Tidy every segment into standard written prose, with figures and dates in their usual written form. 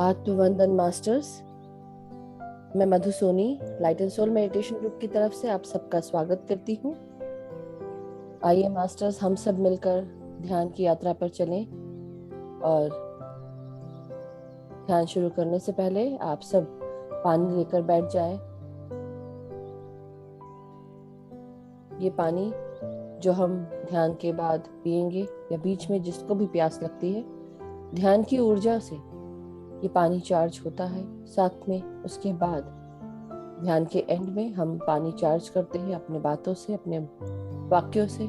आत्मवंदन masters, मैं Madhu Soni light and soul meditation group की तरफ से आप सबका स्वागत करती हूँ। आइए मास्टर्स, हम सब मिलकर ध्यान की यात्रा पर चलें और ध्यान शुरू करने से पहले आप सब पानी लेकर बैठ जाएं। ये पानी जो हम ध्यान के बाद पिएंगे या बीच में जिसको भी प्यास लगती है, ध्यान की ऊर्जा से ये पानी चार्ज होता है। साथ में उसके बाद ध्यान के एंड में हम पानी चार्ज करते हैं अपने बातों से, अपने वाक्यों से।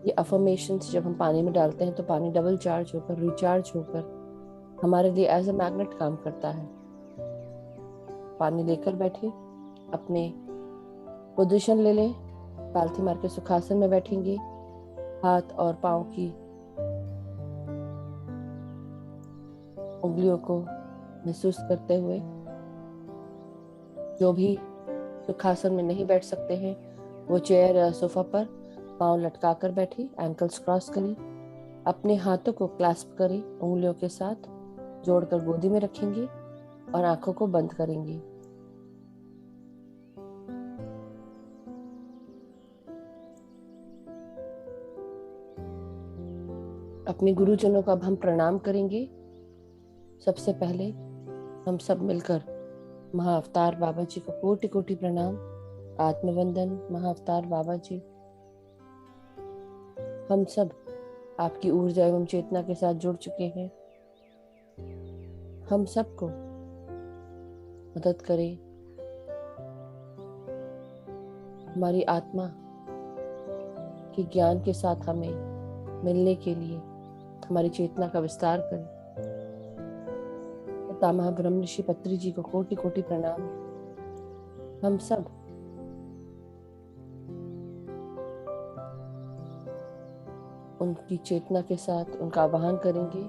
ये अफर्मेशंस जब हम पानी में डालते हैं तो पानी डबल चार्ज होकर, रिचार्ज होकर हमारे लिए एज अ मैग्नेट काम करता है। पानी लेकर बैठे, अपने पोजीशन ले लें, पालथी मार के सुखासन में बैठेंगे। हाथ और पांव की उंगलियों को महसूस करते हुए, जो भी सुखासन में नहीं बैठ सकते हैं वो चेयर या सोफा पर पांव लटका कर बैठे, एंकल्स क्रॉस करें, अपने हाथों को क्लैस्प करें, उंगलियों के साथ जोड़कर गोदी में रखेंगे और आंखों को बंद करेंगे। अपने गुरुजनों का अब हम प्रणाम करेंगे। सबसे पहले हम सब मिलकर महाअवतार बाबा जी को कोटि कोटि प्रणाम। आत्मवंदन महाअवतार बाबा जी, हम सब आपकी ऊर्जा एवं चेतना के साथ जुड़ चुके हैं। हम सबको मदद करें, हमारी आत्मा के ज्ञान के साथ हमें मिलने के लिए हमारी चेतना का विस्तार करें। पितामह ब्रह्म ऋषि पत्री जी को कोटि कोटि प्रणाम। हम सब उनकी चेतना के साथ उनका आवाहन करेंगे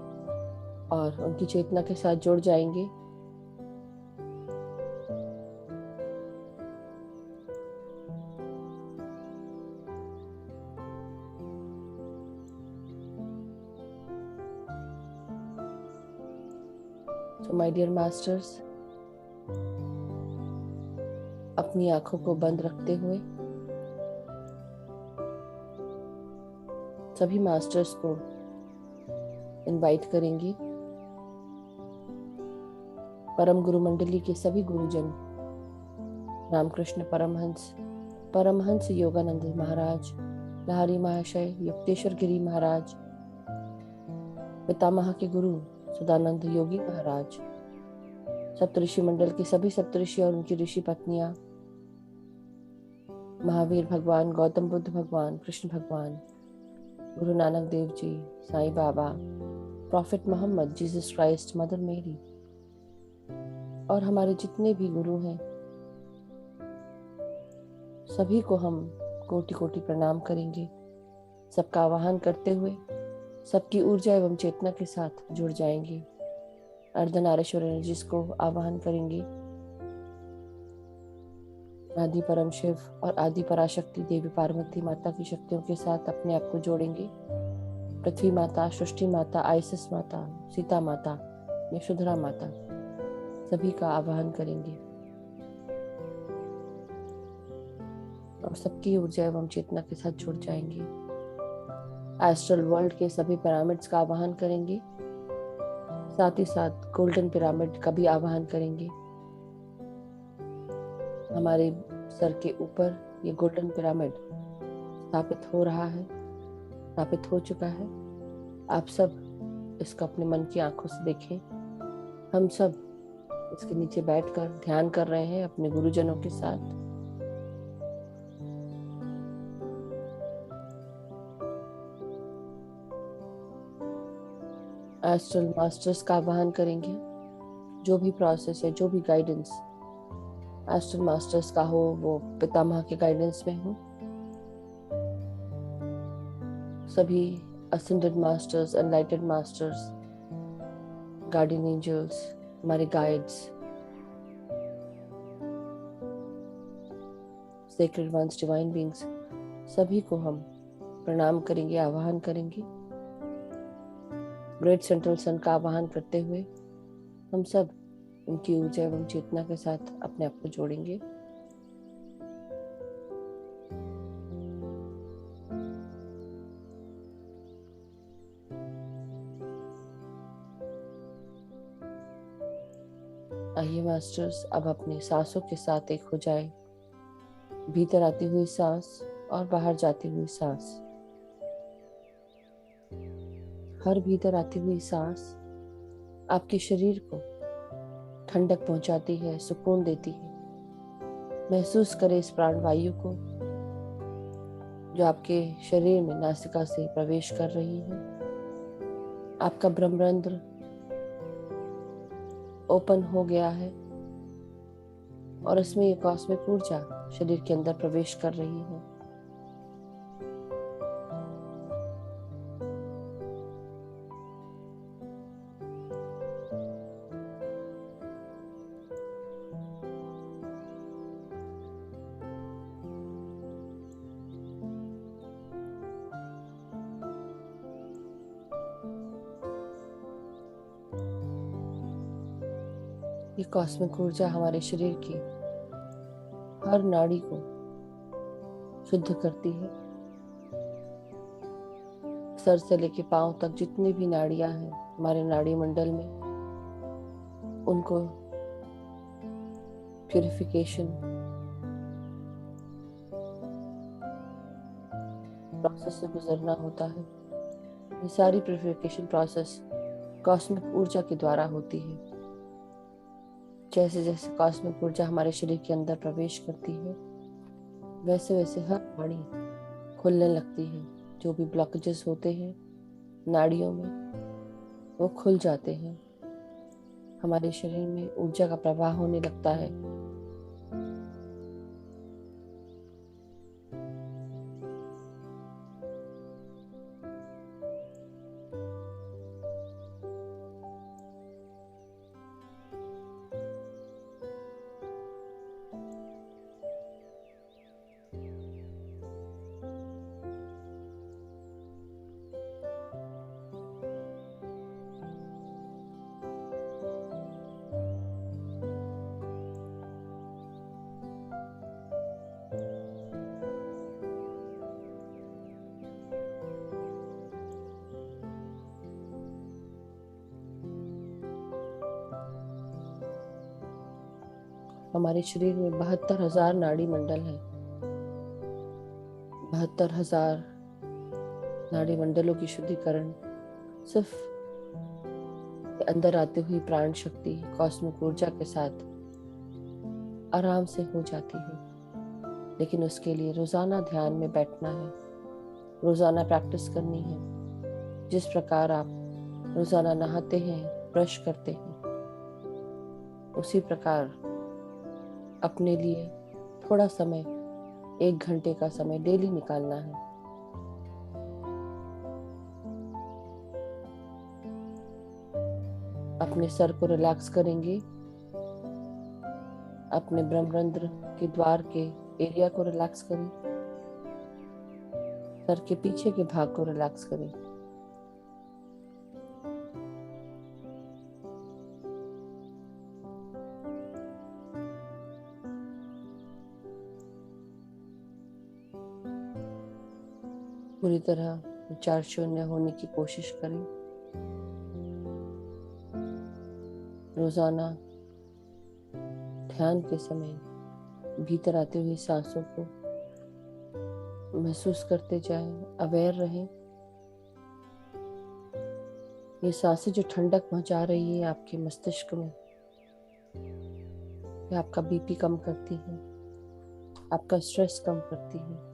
और उनकी चेतना के साथ जुड़ जाएंगे। तो माय डियर मास्टर्स, अपनी आंखों को बंद रखते हुए सभी मास्टर्स को इनवाइट करेंगे। परम गुरु मंडली के सभी गुरुजन, रामकृष्ण परमहंस, परमहंस योगानंद महाराज, लहरी महाशय, युक्तेश्वर गिरी महाराज, पितामह के गुरु सदानंद योगी महाराज, सप्तऋषि मंडल के सभी सप्तऋषि और उनकी ऋषि पत्नियां, महावीर भगवान, गौतम बुद्ध भगवान, कृष्ण भगवान, Guru Nanak Dev ji, Sai Baba, prophet Muhammad, Jesus Christ, Mother Mary और हमारे जितने भी गुरु हैं, सभी को हम कोटि कोटि प्रणाम करेंगे। सबका आवाहन करते हुए सबकी ऊर्जा एवं चेतना के साथ जुड़ जाएंगे। अर्धनारीश्वर एनर्जीज को आवाहन करेंगे। आदि परम शिव और आदि पराशक्ति देवी पार्वती माता की शक्तियों के साथ अपने आप को जोड़ेंगे। पृथ्वी माता, सृष्टि माता, आइसिस माता, सीता माता, यशोधरा माता, सभी का आवाहन करेंगे और सबकी ऊर्जा एवं चेतना के साथ जुड़ जाएंगे। एस्ट्रल वर्ल्ड के सभी पिरामिड्स का आवाहन करेंगे, साथ ही साथ गोल्डन पिरामिड का भी आवाहन करेंगे। हमारे सर के ऊपर ये गोल्डन पिरामिड स्थापित हो रहा है, स्थापित हो चुका है। आप सब इसको अपने मन की आंखों से देखें। हम सब इसके नीचे बैठकर ध्यान कर रहे हैं अपने गुरुजनों के साथ। एस्ट्रल मास्टर्स का आह्वान करेंगे। जो भी प्रोसेस है, जो भी गाइडेंस एस्ट्रल मास्टर्स का हो, वो पितामह के गाइडेंस में हो। सभी ascended masters, enlightened masters, guardian angels, हमारे guides, sacred ones, divine beings, सभी को हम प्रणाम करेंगे, आह्वान करेंगे। ग्रेट सेंट्रल सन का आवाहन करते हुए हम सब उनकी ऊर्जा एवं चेतना के साथ अपने आप को जोड़ेंगे। आइए मास्टर्स, अब अपने सांसों के साथ एक हो जाए। भीतर आती हुई सांस और बाहर जाती हुई सांस। हर भीतर आती हुई सांस आपके शरीर को ठंडक पहुंचाती है, सुकून देती है। महसूस करें इस प्राणवायु को जो आपके शरीर में नासिका से प्रवेश कर रही है। आपका ब्रह्मरंध्र ओपन हो गया है और इसमें ये कॉस्मिक ऊर्जा शरीर के अंदर प्रवेश कर रही है। ये कॉस्मिक ऊर्जा हमारे शरीर की हर नाड़ी को शुद्ध करती है। सर से लेके पांव तक जितनी भी नाड़ियां हैं हमारे नाड़ी मंडल में, उनको प्यूरिफिकेशन प्रोसेस से गुजरना होता है। ये सारी प्यूरिफिकेशन प्रोसेस कॉस्मिक ऊर्जा के द्वारा होती है। जैसे जैसे कॉस्मिक ऊर्जा हमारे शरीर के अंदर प्रवेश करती है, वैसे वैसे हर नाड़ी खुलने लगती है। जो भी ब्लॉकेजेस होते हैं नाड़ियों में, वो खुल जाते हैं। हमारे शरीर में ऊर्जा का प्रवाह होने लगता है। हमारे शरीर में 72,000 नाड़ी मंडल है। 72,000 नाड़ी मंडलों की शुद्धिकरण सिर्फ अंदर आती हुई प्राण शक्ति कॉस्मिक ऊर्जा के साथ आराम से हो जाती है। लेकिन उसके लिए रोजाना ध्यान में बैठना है, रोजाना प्रैक्टिस करनी है। जिस प्रकार आप रोजाना नहाते हैं, ब्रश करते हैं, उसी प्रकार अपने लिए थोड़ा समय, 1 घंटे का समय डेली निकालना है। अपने सर को रिलैक्स करेंगे, अपने ब्रह्मरंध्र के द्वार के एरिया को रिलैक्स करें, सर के पीछे के भाग को रिलैक्स करें। पूरी तरह विचार शून्य होने की कोशिश करें। रोजाना ध्यान के समय भीतर आती हुई सांसों को महसूस करते जाएं, अवेयर रहें। ये सांसें जो ठंडक पहुंचा रही है आपके मस्तिष्क में, ये आपका बीपी कम करती है, आपका स्ट्रेस कम करती है।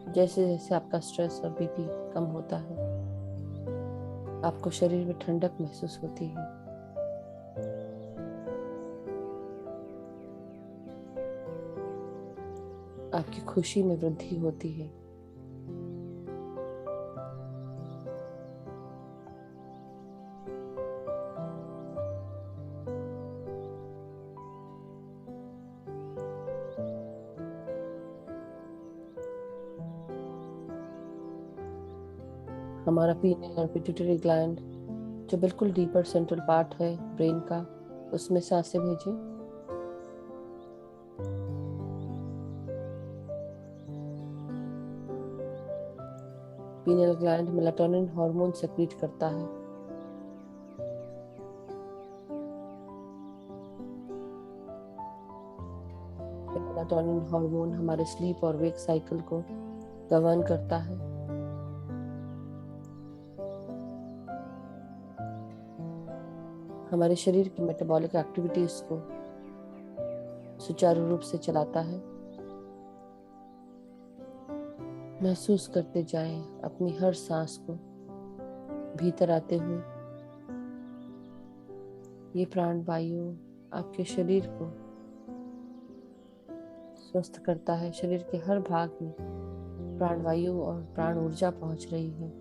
जैसे जैसे आपका स्ट्रेस और बीपी कम होता है, आपको शरीर में ठंडक महसूस होती है। आपकी खुशी में वृद्धि होती है। हमारा पीनियल और पिट्यूटरी ग्लैंड जो बिल्कुल डीपर सेंट्रल पार्ट है ब्रेन का, उसमें सांसें भेजें। Pineal gland melatonin hormone secrete करता है। मेलाटोनिन हार्मोन हमारे स्लीप और वेक साइकिल को गवर्न करता है। हमारे शरीर की मेटाबॉलिक एक्टिविटीज को सुचारू रूप से चलाता है। महसूस करते जाएं अपनी हर सांस को भीतर आते हुए। ये प्राण वायु आपके शरीर को स्वस्थ करता है। शरीर के हर भाग में प्राण वायु और प्राण ऊर्जा पहुंच रही है।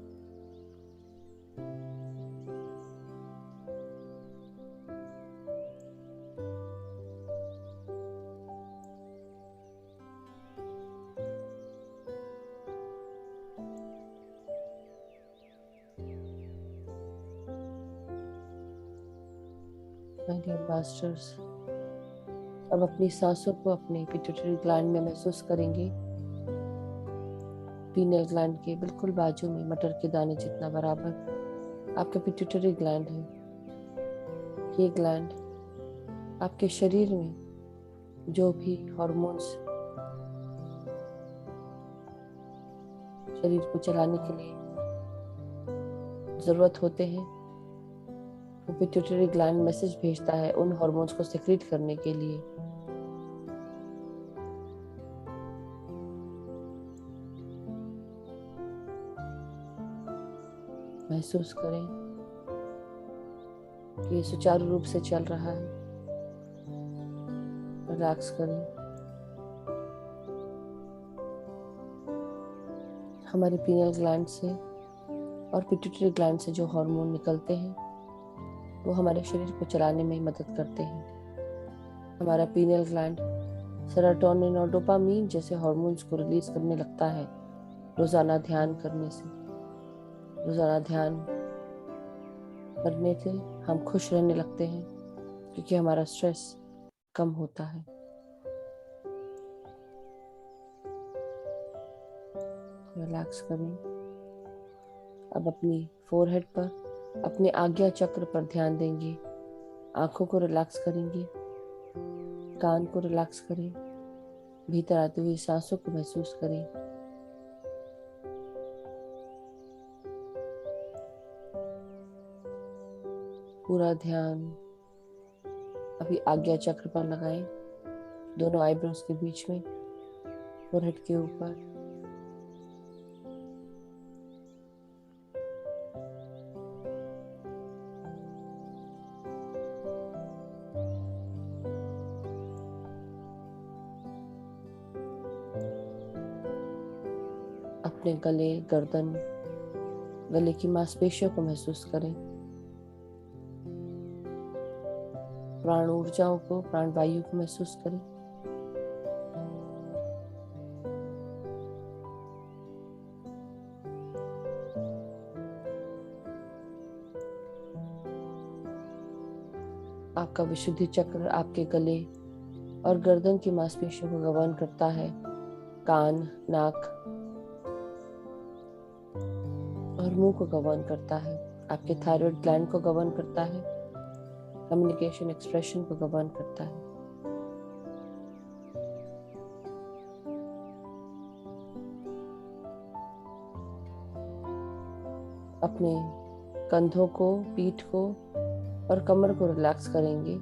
माय डियर मास्टर्स, अब अपनी सांसों को अपने पिट्यूटरी ग्लैंड में महसूस करेंगे। पीनियल ग्लैंड के बिल्कुल बाजू में मटर के दाने जितना बराबर आपका पिट्यूटरी ग्लैंड है। ये ग्लैंड आपके शरीर में जो भी हार्मोन्स शरीर को चलाने के लिए जरूरत होते हैं, वो पिट्यूटरी ग्लैंड मैसेज भेजता है उन हार्मोन्स को सेक्रेट करने के लिए। महसूस करें कि ये सुचारू रूप से चल रहा है। रिलैक्स करें। हमारे पीनियल ग्लैंड से और पिट्यूटरी ग्लैंड से जो हार्मोन निकलते हैं वो हमारे शरीर को चलाने में मदद करते हैं। हमारा पीनियल ग्लैंड सेरोटोनिन और डोपामीन जैसे हार्मोन्स को रिलीज करने लगता है रोजाना ध्यान करने से। रोजाना ध्यान करने से हम खुश रहने लगते हैं क्योंकि हमारा स्ट्रेस कम होता है। रिलैक्स करें। अब अपनी फोरहेड पर, अपने आज्ञा चक्र पर ध्यान देंगे। आंखों को रिलैक्स करेंगे, कान को रिलैक्स करें, भीतर आती हुई सांसों को महसूस करें। पूरा ध्यान अभी आज्ञा चक्र पर लगाएं, दोनों आईब्रोज के बीच में, फोरहेड के ऊपर। अपने गले, गर्दन, गले की मांसपेशियों को महसूस करें। प्राण ऊर्जाओं को, प्राण वायु को महसूस करें। आपका विशुद्धि चक्र आपके गले और गर्दन की मांसपेशियों को गवर्न करता है। कान, नाक और मुंह को गवर्न करता है। आपके थायराइड ग्लैंड को गवर्न करता है। कम्युनिकेशन, एक्सप्रेशन को गवर्न करता है। अपने कंधों को, पीठ को और कमर को रिलैक्स करेंगे।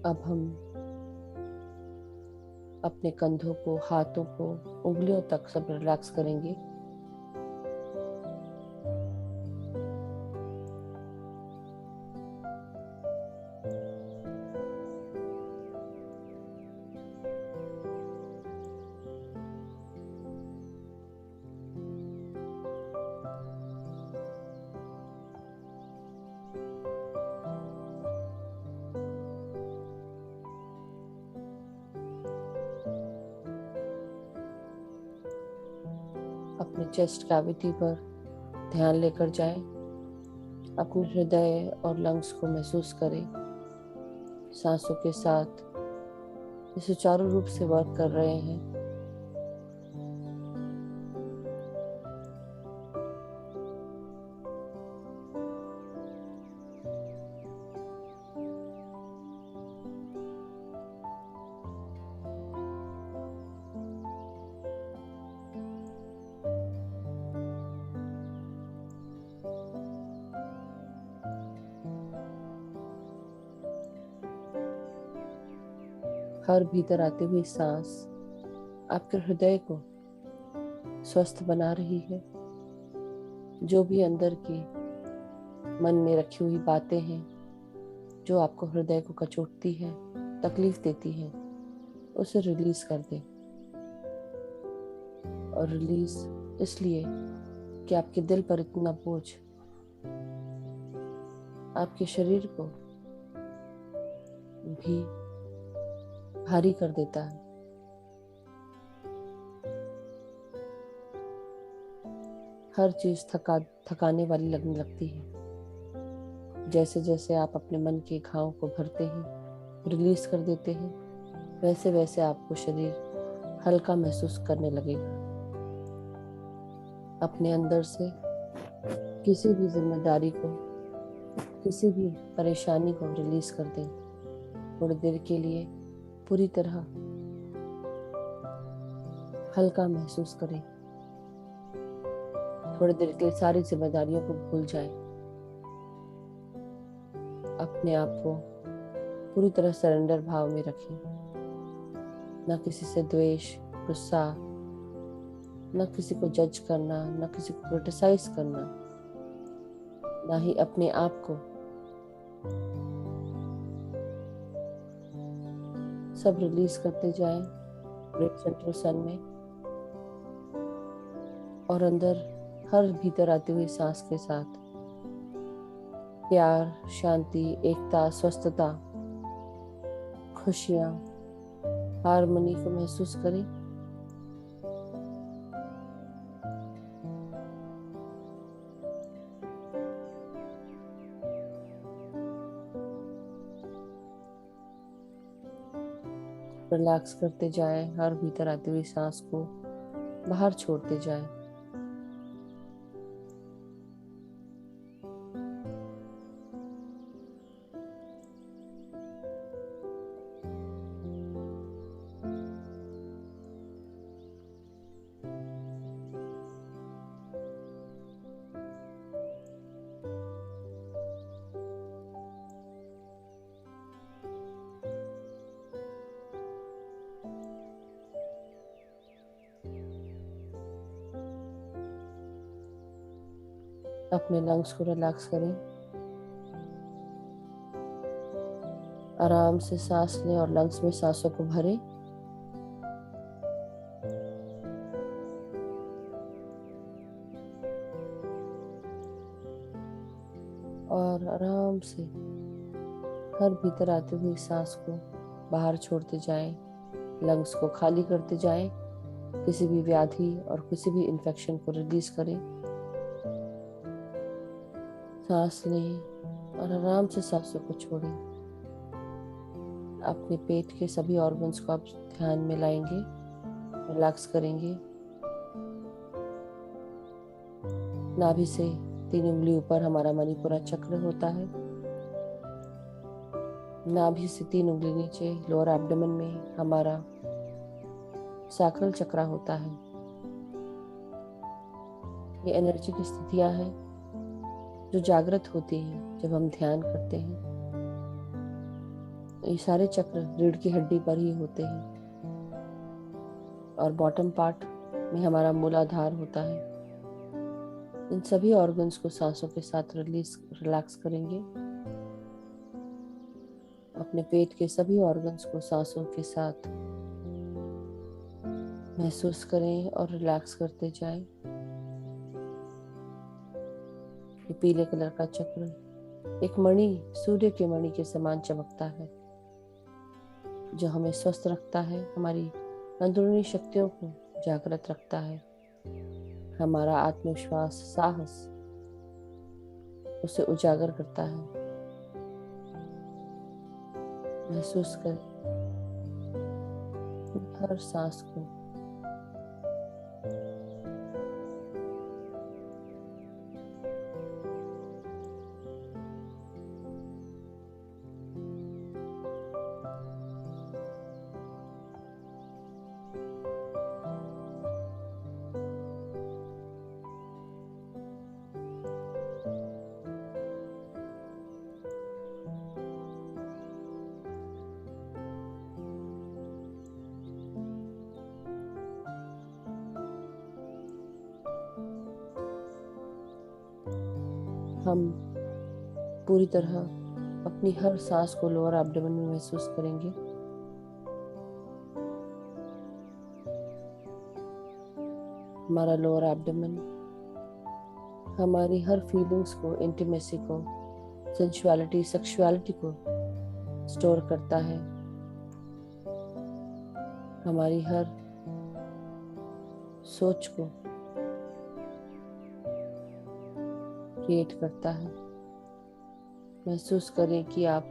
अब हम अपने कंधों को, हाथों को, उंगलियों तक सब रिलैक्स करेंगे। अपने चेस्ट कैविटी पर ध्यान लेकर जाएं। अपने हृदय और लंग्स को महसूस करें। सांसों के साथ ये सुचारू रूप से वर्क कर रहे हैं। हर भीतर आती हुई सांस आपके हृदय को स्वस्थ बना रही है। जो भी अंदर की मन में रखी हुई बातें हैं, जो आपको हृदय को कचोटती है, तकलीफ देती है, उसे रिलीज कर दें। और रिलीज इसलिए कि आपके दिल पर इतना बोझ आपके शरीर को भी भारी कर देता है। हर चीज थकाने वाली लगने लगती है। जैसे जैसे आप अपने मन के घाव को भरते हैं, रिलीज कर देते हैं, वैसे वैसे आपको शरीर हल्का महसूस करने लगेगा। अपने अंदर से किसी भी जिम्मेदारी को, किसी भी परेशानी को रिलीज कर दें। थोड़ी देर के लिए पूरी तरह हल्का महसूस करें। थोड़ी देर के लिए सारी जिम्मेदारियों को भूल जाएं। अपने आप को पूरी तरह सरेंडर भाव में रखें। न किसी से द्वेष, गुस्सा, न किसी को जज करना, न किसी को क्रिटिसाइज करना, ना ही अपने आप को। सब रिलीज करते जाएं ब्रेक सेंट्रल सन में। और अंदर हर भीतर आती हुई सांस के साथ प्यार, शांति, एकता, स्वस्थता, खुशियां, हार्मनी को महसूस करें। रिलैक्स करते जाएं। हर भीतर आती हुई सांस को बाहर छोड़ते जाएं। अपने लंग्स को रिलैक्स करें। आराम से सांस लें और लंग्स में सांसों को भरें। और आराम से हर भीतर आती हुई सांस को बाहर छोड़ते जाएं। लंग्स को खाली करते जाएं। किसी भी व्याधि और किसी भी इन्फेक्शन को रिलीज करें। सांस लें और आराम से सांसों को छोड़ें। अपने पेट के सभी ऑर्गन्स को आप ध्यान में लाएंगे, रिलैक्स करेंगे। नाभि से 3 उंगली ऊपर हमारा मणिपुरा चक्र होता है। नाभि से 3 उंगली नीचे लोअर एब्डोमेन में हमारा सैक्रल चक्र होता है। ये एनर्जी की स्थितियां हैं जो जागृत होती हैं जब हम ध्यान करते हैं। ये सारे चक्र रीढ़ की हड्डी पर ही होते हैं और बॉटम पार्ट में हमारा मूलाधार होता है। इन सभी ऑर्गन्स को सांसों के साथ रिलैक्स करेंगे। अपने पेट के सभी ऑर्गन्स को सांसों के साथ महसूस करें और रिलैक्स करते जाएं। ये पीले कलर का चक्र एक मणि, सूर्य के मणि के समान चमकता है, जो हमें स्वस्थ रखता है, हमारी अंदरूनी शक्तियों को जागृत रखता है, हमारा आत्मविश्वास, साहस उसे उजागर करता है। महसूस करें हर सांस को। हम पूरी तरह अपनी हर सांस को लोअर एब्डोमेन में महसूस करेंगे। हमारा लोअर एब्डोमेन हमारी हर फीलिंग्स को, इंटीमेसी को, सेंसुअलिटी, सेक्सुअलिटी को स्टोर करता है। हमारी हर सोच को क्रिएट करता है। महसूस करें कि आप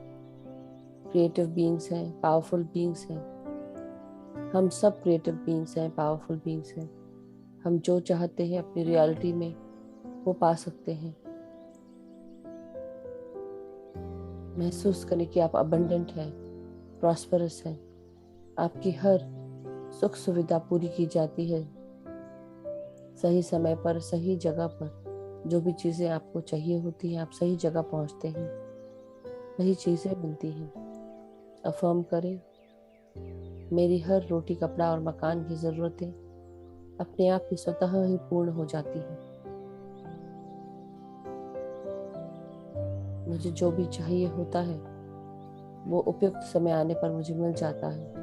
क्रिएटिव बीइंग्स हैं, पावरफुल बीइंग्स हैं। हम सब क्रिएटिव बीइंग्स हैं, पावरफुल बीइंग्स हैं। हम जो चाहते हैं अपनी रियलिटी में वो पा सकते हैं। महसूस करें कि आप अबंडेंट हैं, प्रॉस्परस हैं। आपकी हर सुख सुविधा पूरी की जाती है। सही समय पर, सही जगह पर जो भी चीज़ें आपको चाहिए होती हैं, आप सही जगह पहुंचते हैं, सही चीज़ें मिलती हैं। अफर्म करें, मेरी हर रोटी, कपड़ा और मकान की ज़रूरतें अपने आप ही स्वतः ही पूर्ण हो जाती हैं। मुझे जो भी चाहिए होता है वो उपयुक्त समय आने पर मुझे मिल जाता है।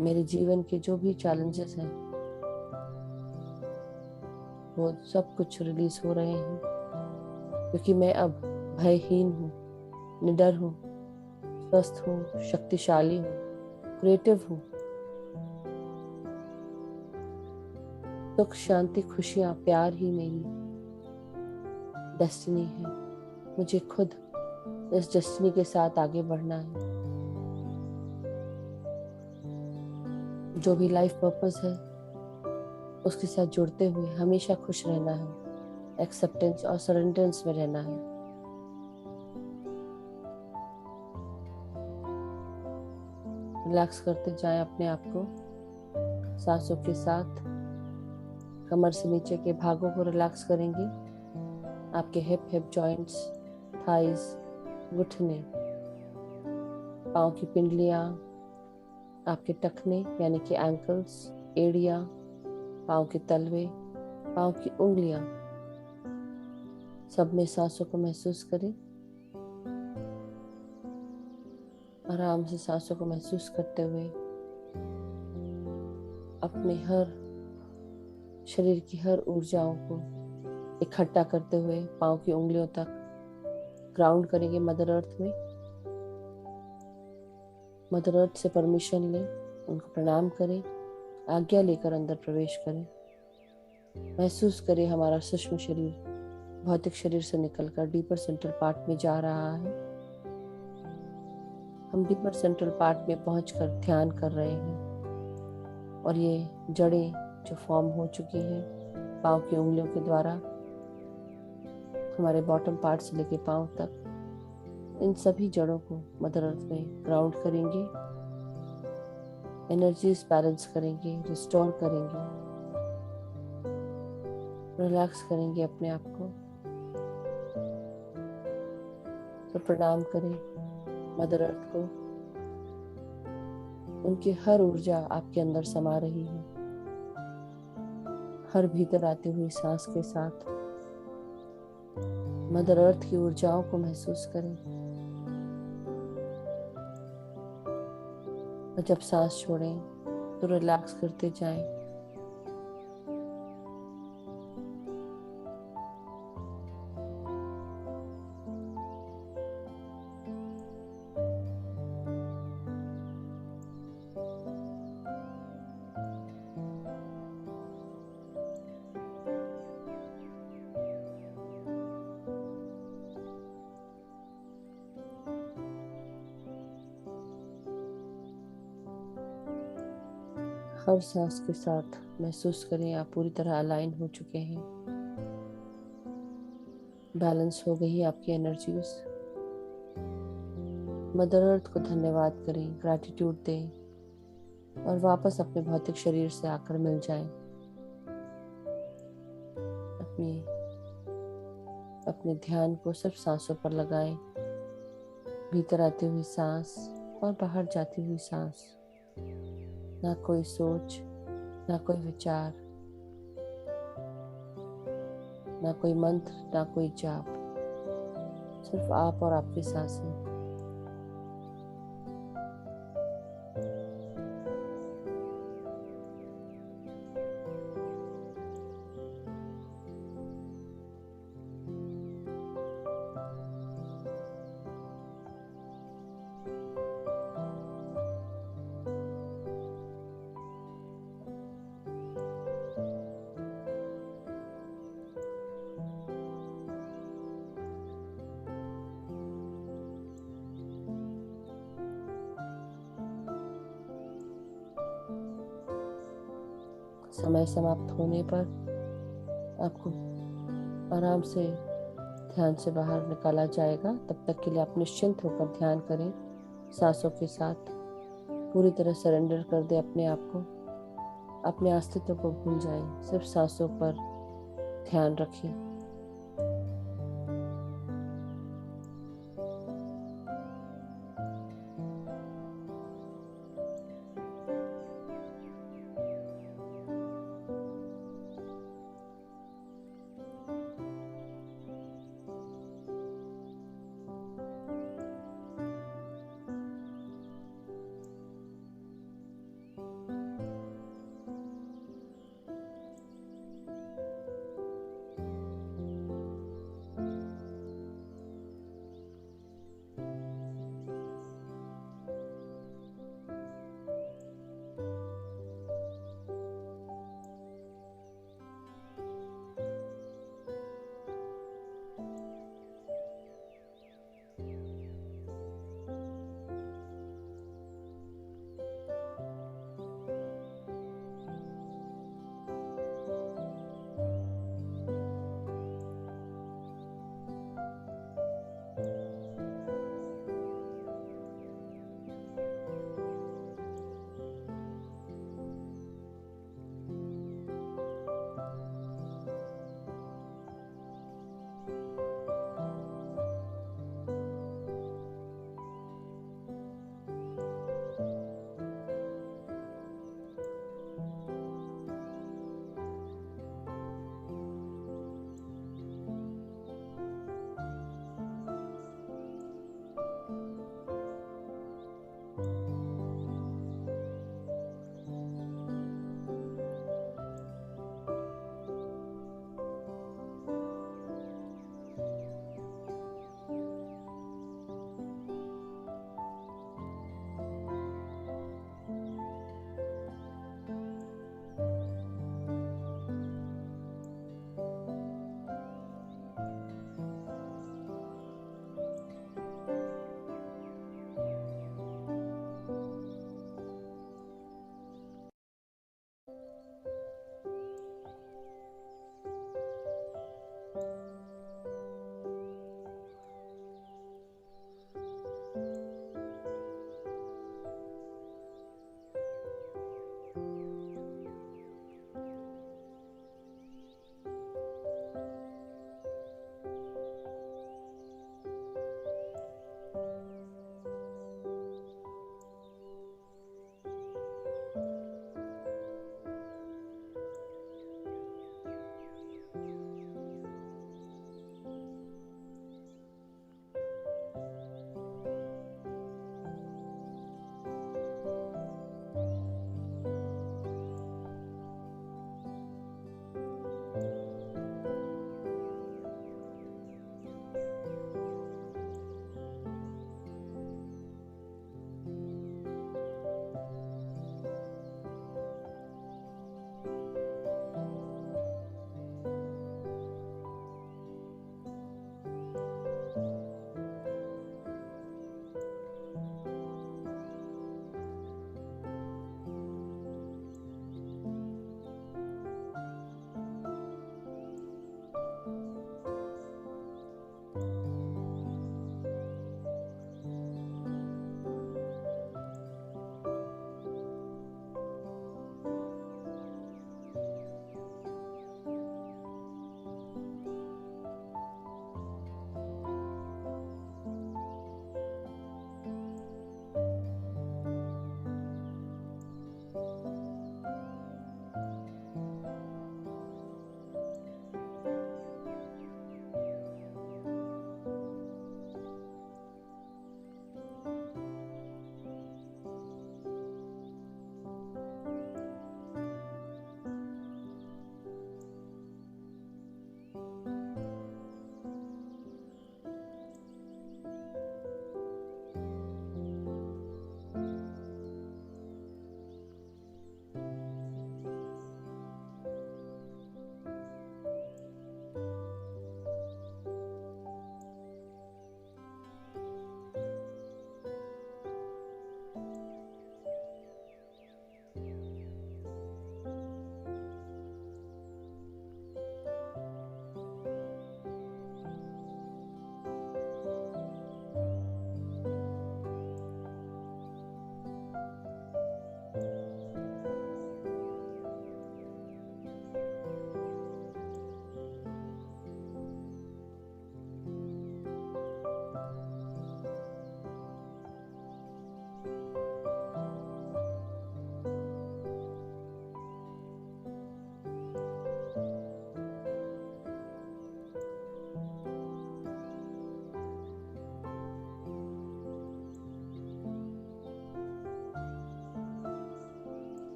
मेरे जीवन के जो भी चैलेंजेस हैं वो सब कुछ रिलीज हो रहे हैं, क्योंकि मैं अब भयहीन हूँ, निडर हूँ, स्वस्थ हूँ, शक्तिशाली हूँ, क्रिएटिव हूँ। सुख, शांति, खुशियाँ, प्यार ही मेरी डेस्टिनी है। मुझे खुद इस डेस्टिनी के साथ आगे बढ़ना है। जो भी लाइफ पर्पस है उसके साथ जुड़ते हुए हमेशा खुश रहना है, एक्सेप्टेंस और सरेंडेंस में रहना है। रिलैक्स करते जाएं अपने आप को सांसों के साथ। कमर से नीचे के भागों को रिलैक्स करेंगे। आपके हिप जॉइंट्स, थाइज, घुटने, पाँव की पिंडलियाँ, आपके टखने यानी कि एंकल्स, एड़ियाँ, पाँव के तलवे, पाँव की उंगलियाँ, सब में सांसों को महसूस करें। आराम से सांसों को महसूस करते हुए अपने हर शरीर की हर ऊर्जाओं को इकट्ठा करते हुए पाँव की उंगलियों तक ग्राउंड करेंगे मदर अर्थ में। मदर अर्थ से परमिशन लें, उनको प्रणाम करें, आज्ञा लेकर अंदर प्रवेश करें। महसूस करें हमारा सूक्ष्म शरीर भौतिक शरीर से निकलकर डीपर सेंट्रल पार्ट में जा रहा है। हम डीपर सेंट्रल पार्ट में पहुंचकर ध्यान कर रहे हैं और ये जड़ें जो फॉर्म हो चुकी हैं पाँव की उंगलियों के द्वारा हमारे बॉटम पार्ट से लेके पाँव तक, इन सभी जड़ों को मदर अर्थ में ग्राउंड करेंगे, एनर्जीज बैलेंस करेंगे, रिस्टोर करेंगे, रिलैक्स करेंगे अपने आप को। तो प्रणाम करें मदर अर्थ को। उनकी हर ऊर्जा आपके अंदर समा रही है। हर भीतर आती हुई सांस के साथ मदर अर्थ की ऊर्जाओं को महसूस करें। और जब सांस छोड़ें तो रिलैक्स करते जाएं। हर सांस के साथ महसूस करें आप पूरी तरह अलाइन हो चुके हैं। बैलेंस हो गई है आपकी एनर्जीज। मदर अर्थ को धन्यवाद करें, ग्रैटिट्यूड दें और वापस अपने भौतिक शरीर से आकर मिल जाएं। अपने ध्यान को सिर्फ सांसों पर लगाएं। भीतर आती हुई सांस और बाहर जाती हुई सांस। ना कोई सोच, ना कोई विचार, ना कोई मंत्र, ना कोई जाप, सिर्फ आप और आपकी सांसें। समय समाप्त होने पर आपको आराम से ध्यान से बाहर निकाला जाएगा। तब तक के लिए आप निश्चिंत होकर ध्यान करें। सांसों के साथ पूरी तरह सरेंडर कर दें अपने आप को। अपने अस्तित्व को भूल जाएं, सिर्फ सांसों पर ध्यान रखें।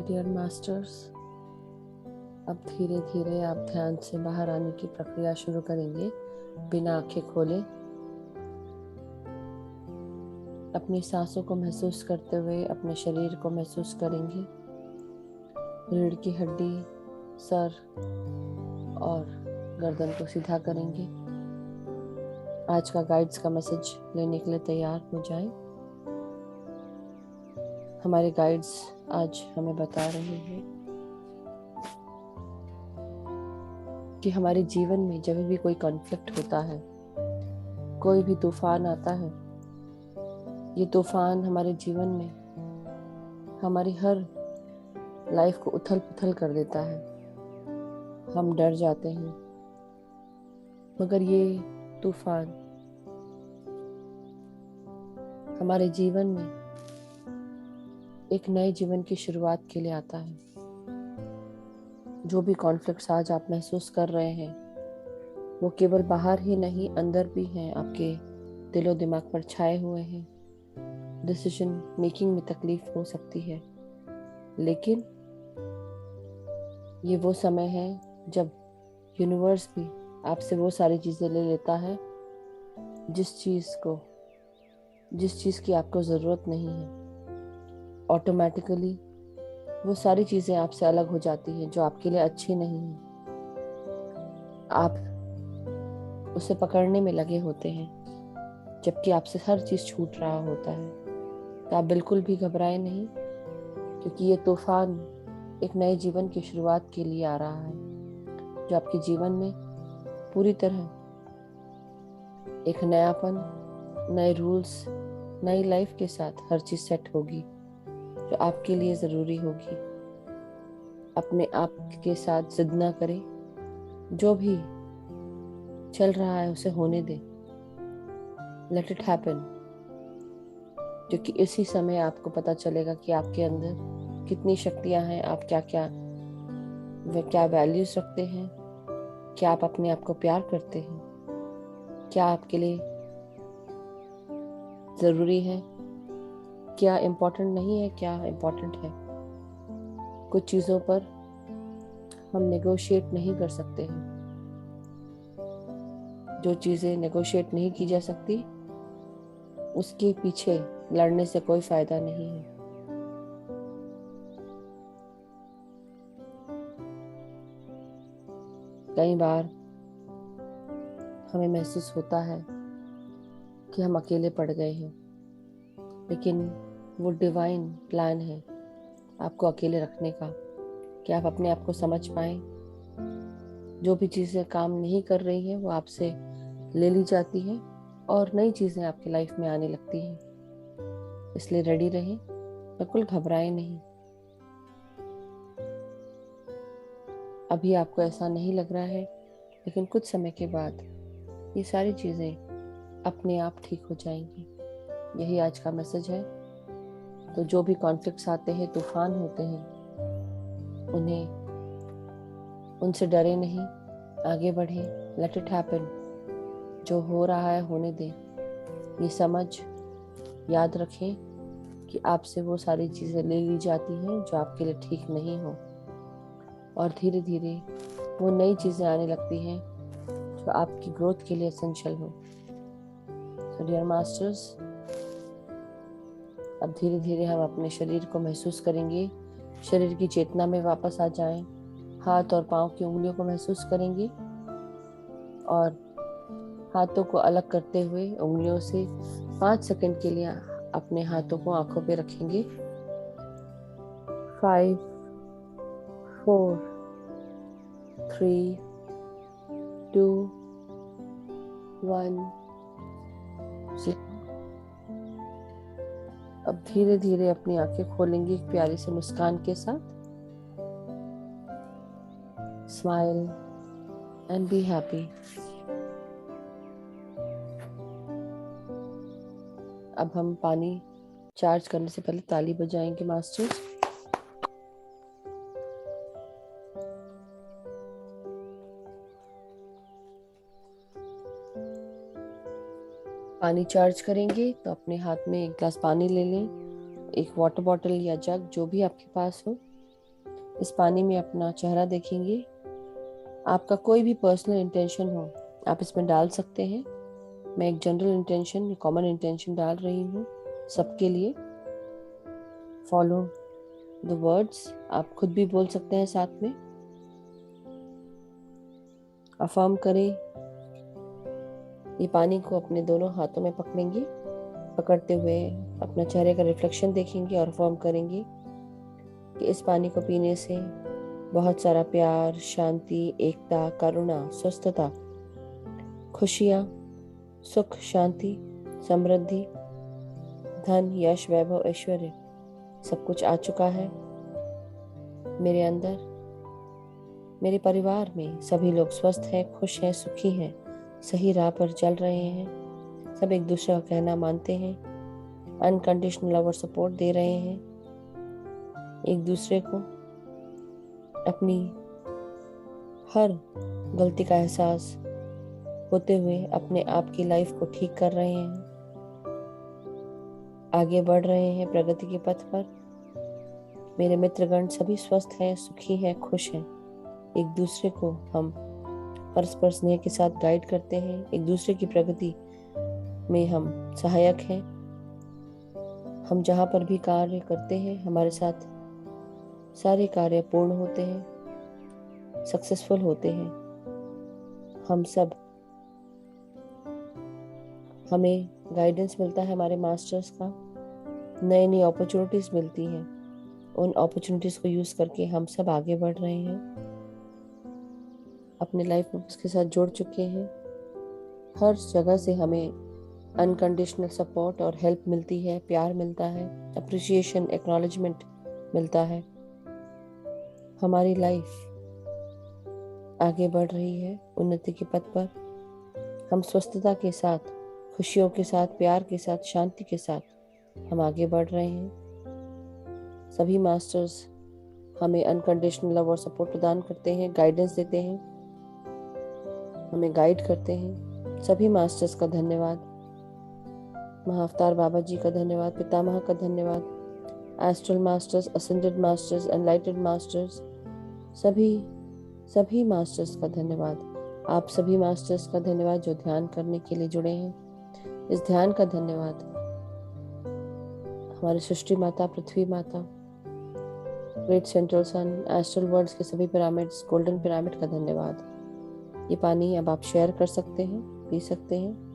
माय डियर मास्टर्स, अब धीरे धीरे आप ध्यान से बाहर आने की प्रक्रिया शुरू करेंगे। बिना आंखें खोले अपनी सांसों को महसूस करते हुए अपने शरीर को महसूस करेंगे। रीढ़ की हड्डी, सर और गर्दन को सीधा करेंगे। आज का गाइड्स का मैसेज लेने के लिए तैयार हो जाएं। हमारे गाइड्स आज हमें बता रहे हैं कि हमारे जीवन में जब भी कोई कॉन्फ्लिक्ट होता है, कोई भी तूफान आता है, ये तूफान हमारे जीवन में हमारी हर लाइफ को उथल पुथल कर देता है। हम डर जाते हैं, मगर ये तूफान हमारे जीवन में एक नए जीवन की शुरुआत के लिए आता है। जो भी कॉन्फ्लिक्ट्स आज आप महसूस कर रहे हैं, वो केवल बाहर ही नहीं, अंदर भी हैं, आपके दिलो दिमाग पर छाए हुए हैं। डिसीजन मेकिंग में तकलीफ हो सकती है, लेकिन ये वो समय है जब यूनिवर्स भी आपसे वो सारी चीज़ें ले लेता है जिस चीज़ की आपको ज़रूरत नहीं है। ऑटोमेटिकली वो सारी चीज़ें आपसे अलग हो जाती हैं जो आपके लिए अच्छी नहीं है। आप उसे पकड़ने में लगे होते हैं, जबकि आपसे हर चीज़ छूट रहा होता है। तो आप बिल्कुल भी घबराए नहीं, क्योंकि ये तूफान एक नए जीवन की शुरुआत के लिए आ रहा है, जो आपके जीवन में पूरी तरह एक नयापन, नए रूल्स, नई लाइफ के साथ हर चीज़ सेट होगी जो आपके लिए ज़रूरी होगी। अपने आप के साथ जिद ना करें, जो भी चल रहा है उसे होने दें, लेट इट हैपन, क्योंकि इसी समय आपको पता चलेगा कि आपके अंदर कितनी शक्तियां हैं, आप क्या वैल्यूज रखते हैं, क्या आप अपने आप को प्यार करते हैं, क्या आपके लिए ज़रूरी है, क्या इम्पोर्टेंट नहीं है, क्या इम्पोर्टेंट है। कुछ चीज़ों पर हम नेगोशिएट नहीं कर सकते हैं। जो चीज़ें नेगोशिएट नहीं की जा सकती, उसके पीछे लड़ने से कोई फायदा नहीं है। कई बार हमें महसूस होता है कि हम अकेले पड़ गए हैं, लेकिन वो डिवाइन प्लान है आपको अकेले रखने का, कि आप अपने आप को समझ पाएं। जो भी चीज़ें काम नहीं कर रही हैं वो आपसे ले ली जाती हैं और नई चीज़ें आपकी लाइफ में आने लगती हैं। इसलिए रेडी रहें, बिल्कुल घबराएं नहीं। अभी आपको ऐसा नहीं लग रहा है, लेकिन कुछ समय के बाद ये सारी चीज़ें अपने आप ठीक हो जाएंगी। यही आज का मैसेज है। तो जो भी कॉन्फ्लिक्ट्स आते हैं, तूफान होते हैं, उनसे डरे नहीं, आगे बढ़े, लेट इट हैपन। जो हो रहा है होने दें। ये समझ याद रखें कि आपसे वो सारी चीज़ें ले ली जाती हैं जो आपके लिए ठीक नहीं हो, और धीरे धीरे वो नई चीज़ें आने लगती हैं जो आपकी ग्रोथ के लिए एसेंशियल हो। सो डियर मास्टर्स, अब धीरे धीरे हम अपने शरीर को महसूस करेंगे। शरीर की चेतना में वापस आ जाएं। हाथ और पाँव की उंगलियों को महसूस करेंगे और हाथों को अलग करते हुए उंगलियों से 5 सेकंड के लिए अपने हाथों को आंखों पे रखेंगे। 5, 4, 3, 2, 1। अब धीरे धीरे अपनी आंखें खोलेंगे एक प्यारी सी मुस्कान के साथ। Smile and be happy. अब हम पानी चार्ज करने से पहले ताली बजाएंगे मास्टर्स। पानी चार्ज करेंगे तो अपने हाथ में एक ग्लास पानी ले लें, एक वाटर बॉटल या जग जो भी आपके पास हो, इस पानी में अपना चेहरा देखेंगे। आपका कोई भी पर्सनल इंटेंशन हो आप इसमें डाल सकते हैं। मैं एक जनरल इंटेंशन, कॉमन इंटेंशन डाल रही हूँ सबके लिए। फॉलो द वर्ड्स, आप खुद भी बोल सकते हैं साथ में। अफर्म करें। ये पानी को अपने दोनों हाथों में पकड़ेंगे, पकड़ते हुए अपना चेहरे का रिफ्लेक्शन देखेंगे और अफर्म करेंगे कि इस पानी को पीने से बहुत सारा प्यार, शांति, एकता, करुणा, स्वस्थता, खुशियाँ, सुख, शांति, समृद्धि, धन, यश, वैभव, ऐश्वर्य सब कुछ आ चुका है मेरे अंदर। मेरे परिवार में सभी लोग स्वस्थ हैं, खुश हैं, सुखी हैं, सही राह पर चल रहे हैं। सब एक दूसरे का कहना मानते हैं, अनकंडीशनल लव और सपोर्ट दे रहे हैं एक दूसरे को। अपनी हर गलती का एहसास होते हुए अपने आप की लाइफ को ठीक कर रहे हैं, आगे बढ़ रहे हैं प्रगति के पथ पर। मेरे मित्रगण सभी स्वस्थ हैं, सुखी हैं, खुश हैं। एक दूसरे को हम परस्पर स्नेह के साथ गाइड करते हैं, एक दूसरे की प्रगति में हम सहायक हैं। हम जहाँ पर भी कार्य करते हैं हमारे साथ सारे कार्य पूर्ण होते हैं, सक्सेसफुल होते हैं। हम सब, हमें गाइडेंस मिलता है हमारे मास्टर्स का, नई नई अपॉर्चुनिटीज मिलती हैं। उन अपॉर्चुनिटीज को यूज करके हम सब आगे बढ़ रहे हैं, अपने लाइफ में उसके साथ जुड़ चुके हैं। हर जगह से हमें अनकंडीशनल सपोर्ट और हेल्प मिलती है, प्यार मिलता है, अप्रिसिएशन, एक्नॉलेजमेंट मिलता है। हमारी लाइफ आगे बढ़ रही है उन्नति के पथ पर। हम स्वस्थता के साथ, खुशियों के साथ, प्यार के साथ, शांति के साथ हम आगे बढ़ रहे हैं। सभी मास्टर्स हमें अनकंडीशनल लव और सपोर्ट प्रदान करते हैं, गाइडेंस देते हैं, हमें गाइड करते हैं। सभी मास्टर्स का धन्यवाद। महाअवतार बाबा जी का धन्यवाद, पितामह का धन्यवाद, astral masters, ascended masters, enlightened masters, सभी मास्टर्स का धन्यवाद। आप सभी मास्टर्स का धन्यवाद जो ध्यान करने के लिए जुड़े हैं। इस ध्यान का धन्यवाद हमारी सृष्टि माता, पृथ्वी माता, ग्रेट सेंट्रल सन, एस्ट्रल वर्ल्ड्स के सभी पिरामिड्स, गोल्डन पिरामिड का धन्यवाद। ये पानी अब आप शेयर कर सकते हैं, पी सकते हैं।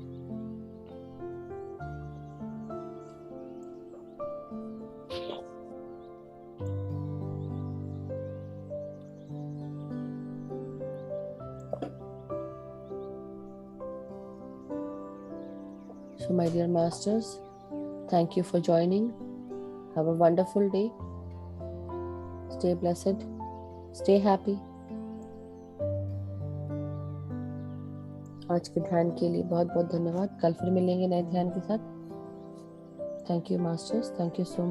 So my dear masters, thank you for joining. Have a wonderful day. Stay blessed. Stay happy. आज के ध्यान के लिए बहुत बहुत धन्यवाद। कल फिर मिलेंगे नए ध्यान के साथ। Thank you masters, thank you so much.